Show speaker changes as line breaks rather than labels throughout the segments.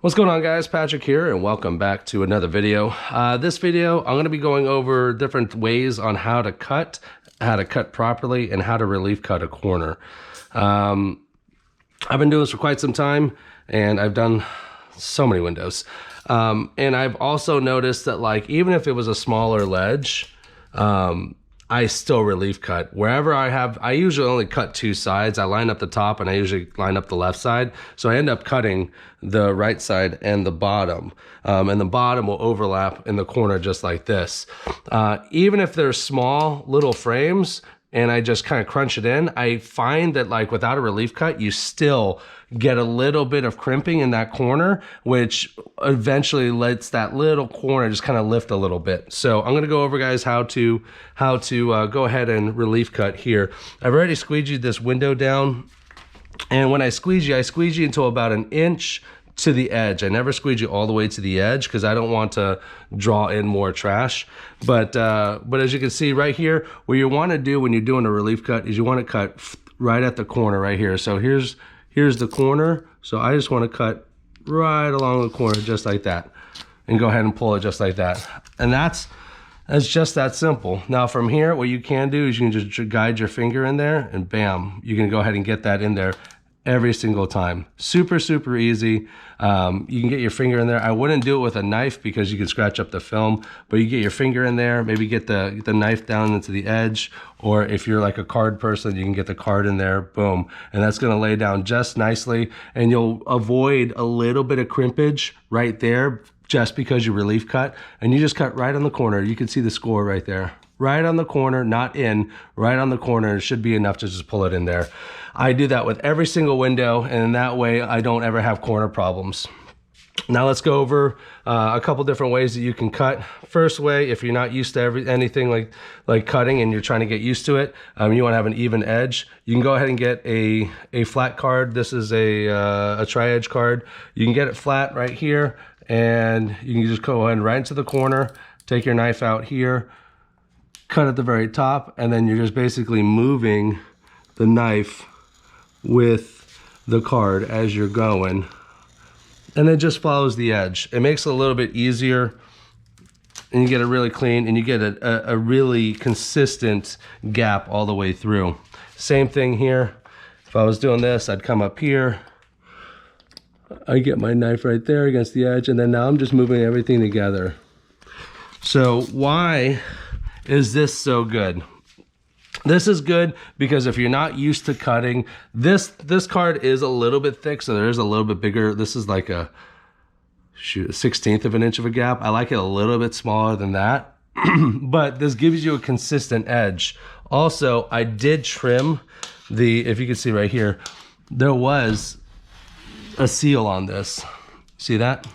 What's going on, guys? Patrick here, and welcome back to another video. This video, I'm going to be going over different ways on how to cut properly, and how to relief cut a corner. I've been doing this for quite some time, and I've done so many windows. And I've also noticed that, like, even if it was a smaller ledge, I still relief cut. Wherever I usually only cut two sides. I line up the top and I usually line up the left side. So I end up cutting the right side and the bottom. And the bottom will overlap in the corner just like this. Even if they're small little frames and I just kind of crunch it in, I find that, like, without a relief cut, you still get a little bit of crimping in that corner, which eventually lets that little corner just kind of lift a little bit. So I'm going to go over, guys, how to go ahead and relief cut here. I've already squeegeed this window down, and when I squeegee until about an inch to the edge. I never squeegee all the way to the edge because I don't want to draw in more trash. But as you can see right here, what you want to do when you're doing a relief cut is you want to cut right at the corner right here. So here's the corner. So I just want to cut right along the corner just like that, and go ahead and pull it just like that. And that's just that simple. Now from here, what you can do is you can just guide your finger in there, and bam, you can go ahead and get that in there every single time. Super, super easy. You can get your finger in there. I wouldn't do it with a knife because you can scratch up the film, but you get your finger in there, maybe get the knife down into the edge, or if you're like a card person, you can get the card in there, boom. And that's gonna lay down just nicely, and you'll avoid a little bit of crimpage right there just because you relief cut, and you just cut right on the corner. You can see the score right there. Right on the corner, not in, right on the corner. It should be enough to just pull it in there. I do that with every single window, and in that way, I don't ever have corner problems. Now let's go over a couple different ways that you can cut. First way, if you're not used to anything like cutting and you're trying to get used to it, you want to have an even edge, you can go ahead and get a flat card. This is a tri-edge card. You can get it flat right here, and you can just go ahead and right into the corner, take your knife out here, cut at the very top, and then you're just basically moving the knife with the card as you're going, and it just follows the edge. It makes it a little bit easier, and you get it really clean, and you get a really consistent gap all the way through. Same thing here. If I was doing this, I'd come up here, I get my knife right there against the edge, and then now I'm just moving everything together. So why is this so good? This is good because if you're not used to cutting, this card is a little bit thick, so there's a little bit bigger. This is like a 1/16 of an inch of a gap. I like it a little bit smaller than that, but this gives you a consistent edge. Also, I did trim if you can see right here, there was a seal on this. See that?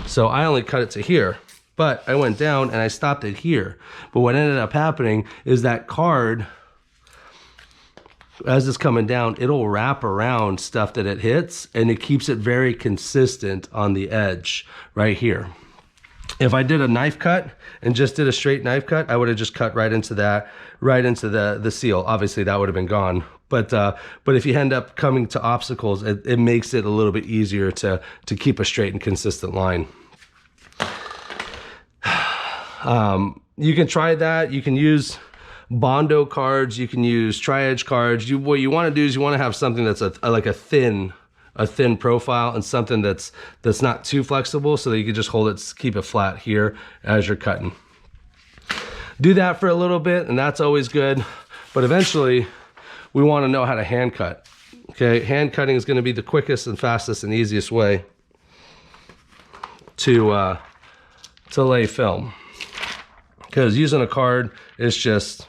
So I only cut it to here. But I went down and I stopped it here. But what ended up happening is that card, as it's coming down, it'll wrap around stuff that it hits, and it keeps it very consistent on the edge right here. If I did a knife cut and just did a straight knife cut, I would have just cut right into the seal. Obviously that would have been gone. But if you end up coming to obstacles, it makes it a little bit easier to keep a straight and consistent line. You can try that. You can use Bondo cards. You can use tri-edge cards. What you want to do is you want to have something that's like a thin profile, and something that's not too flexible, so that you can just hold it, keep it flat here as you're cutting. Do that for a little bit, and that's always good. But eventually, we want to know how to hand cut. Okay, hand cutting is going to be the quickest and fastest and easiest way to lay film. Because using a card is just,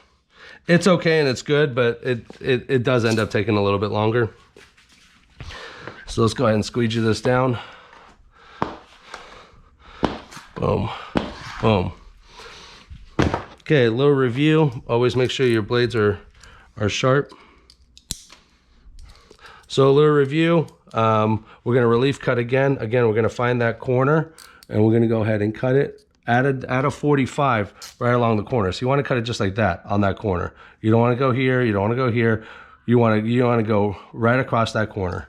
it's okay and it's good, but it does end up taking a little bit longer. So let's go ahead and squeegee this down. Boom, boom. Okay, a little review. Always make sure your blades are sharp. So a little review. We're gonna relief cut again. Again, we're gonna find that corner, and we're gonna go ahead and cut it. Add a 45 right along the corner. So you want to cut it just like that on that corner. You don't want to go here. You don't want to go here. You want to go right across that corner.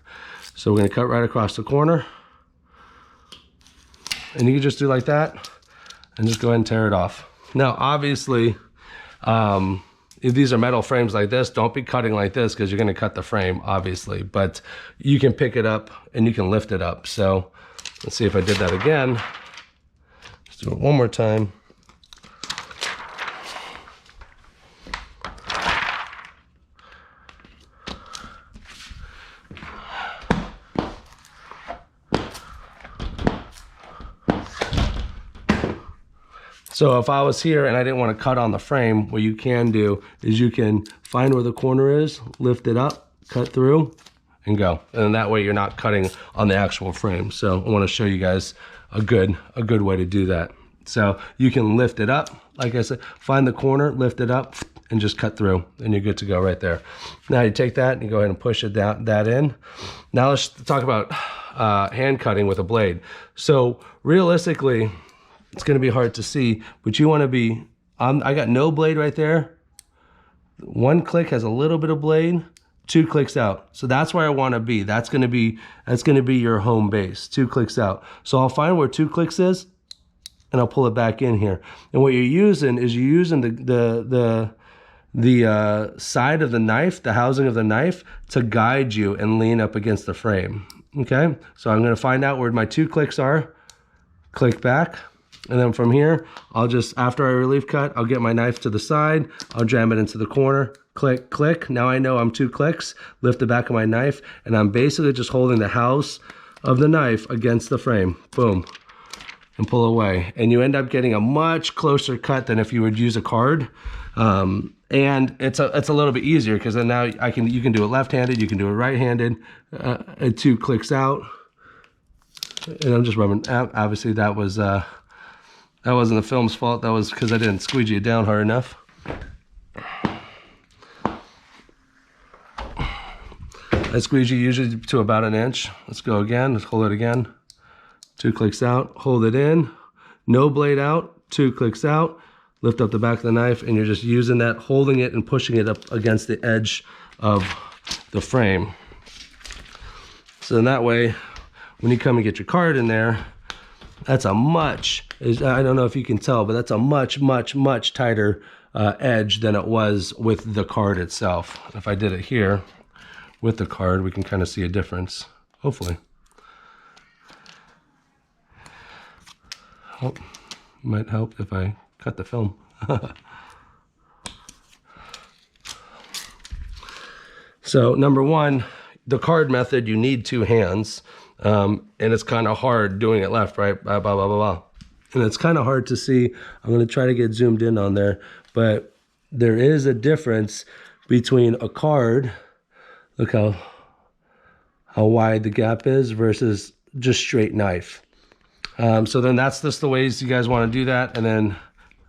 So we're going to cut right across the corner. And you can just do like that and just go ahead and tear it off. Now, obviously, if these are metal frames like this, don't be cutting like this because you're going to cut the frame, obviously. But you can pick it up and you can lift it up. So let's see if I did that again. Let's do it one more time. So if I was here and I didn't want to cut on the frame, what you can do is you can find where the corner is, lift it up, cut through, and go. And that way you're not cutting on the actual frame. So I want to show you guys a good way to do that. So you can lift it up, like I said, find the corner, lift it up, and just cut through, and you're good to go right there. Now you take that and you go ahead and push it down, that in. Now let's talk about hand cutting with a blade. So realistically, it's going to be hard to see, but you want to be, I got no blade right there. One click has a little bit of blade, 2 clicks out. So that's where I want to be. That's going to be your home base, 2 clicks out. So I'll find where 2 clicks is and I'll pull it back in here. And what you're using is you're using the side of the knife, the housing of the knife, to guide you and lean up against the frame. Okay, so I'm going to find out where my 2 clicks are, click back. And then from here, I'll just, after I relief cut, I'll get my knife to the side, I'll jam it into the corner, click, click. Now I know I'm 2 clicks, lift the back of my knife, and I'm basically just holding the house of the knife against the frame, boom, and pull away. And you end up getting a much closer cut than if you would use a card. And it's a little bit easier because then now you can do it left-handed, you can do it right-handed, 2 clicks out. And I'm just rubbing, obviously that wasn't the film's fault. That was because I didn't squeegee it down hard enough. I squeegee usually to about 1 inch. Let's go again. Let's hold it again. 2 clicks out. Hold it in. No blade out. 2 clicks out. Lift up the back of the knife, and you're just using that, holding it and pushing it up against the edge of the frame. So in that way, when you come and get your card in there, that's a much, I don't know if you can tell, but that's a much, much, much tighter edge than it was with the card itself. If I did it here with the card, we can kind of see a difference, hopefully. Oh, might help if I cut the film. So number one, the card method, you need 2 hands. And it's kind of hard doing it left, right, blah, blah, blah, blah, blah. And it's kind of hard to see. I'm going to try to get zoomed in on there, but there is a difference between a card, look how wide the gap is, versus just straight knife. So then that's just the ways you guys want to do that. And then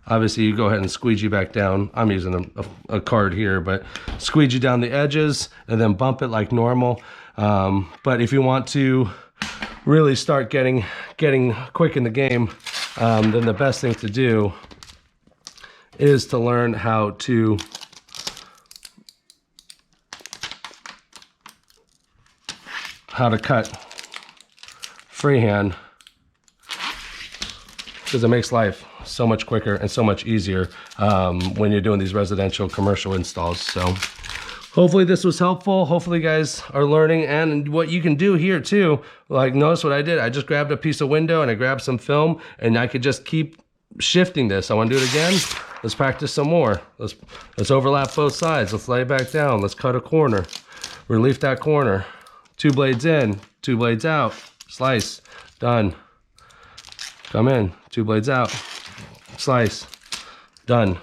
obviously you go ahead and squeegee back down. I'm using a card here, but squeegee down the edges and then bump it like normal. But if you want to really start getting quick in the game, then the best thing to do is to learn how to cut freehand, because it makes life so much quicker and so much easier when you're doing these residential commercial installs. So hopefully this was helpful. Hopefully you guys are learning, and what you can do here too, like notice what I did. I just grabbed a piece of window and I grabbed some film, and I could just keep shifting this. I want to do it again. Let's practice some more. Let's overlap both sides. Let's lay it back down. Let's cut a corner. Relief that corner. 2 blades in, 2 blades out. Slice. Done. Come in. 2 blades out. Slice. Done.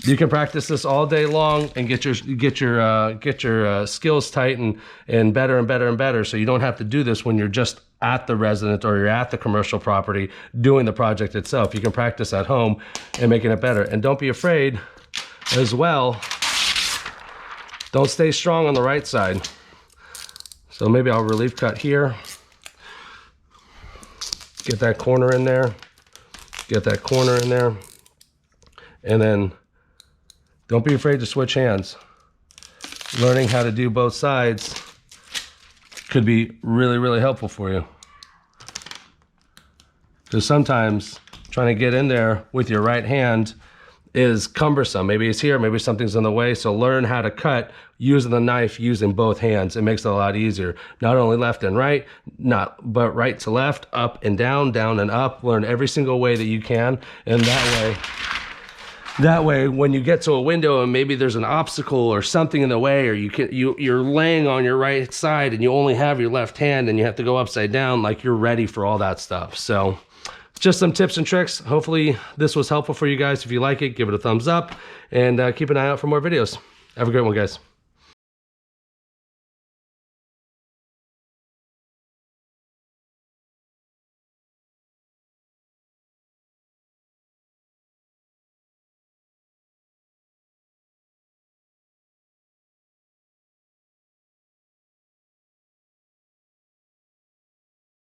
You can practice this all day long and get your skills tight and better and better and better. So you don't have to do this when you're just at the residence or you're at the commercial property doing the project itself. You can practice at home and making it better. And don't be afraid as well. Don't stay strong on the right side. So maybe I'll relief cut here. Get that corner in there. Get that corner in there. And then don't be afraid to switch hands. Learning how to do both sides could be really, really helpful for you. Because sometimes trying to get in there with your right hand is cumbersome. Maybe it's here, maybe something's in the way. So learn how to cut using the knife, using both hands. It makes it a lot easier. Not only left and right, but right to left, up and down and up. Learn every single way that you can. And that way, when you get to a window and maybe there's an obstacle or something in the way, or you're laying on your right side and you only have your left hand and you have to go upside down, like you're ready for all that stuff. So just some tips and tricks. Hopefully this was helpful for you guys. If you like it, give it a thumbs up and keep an eye out for more videos. Have a great one, guys.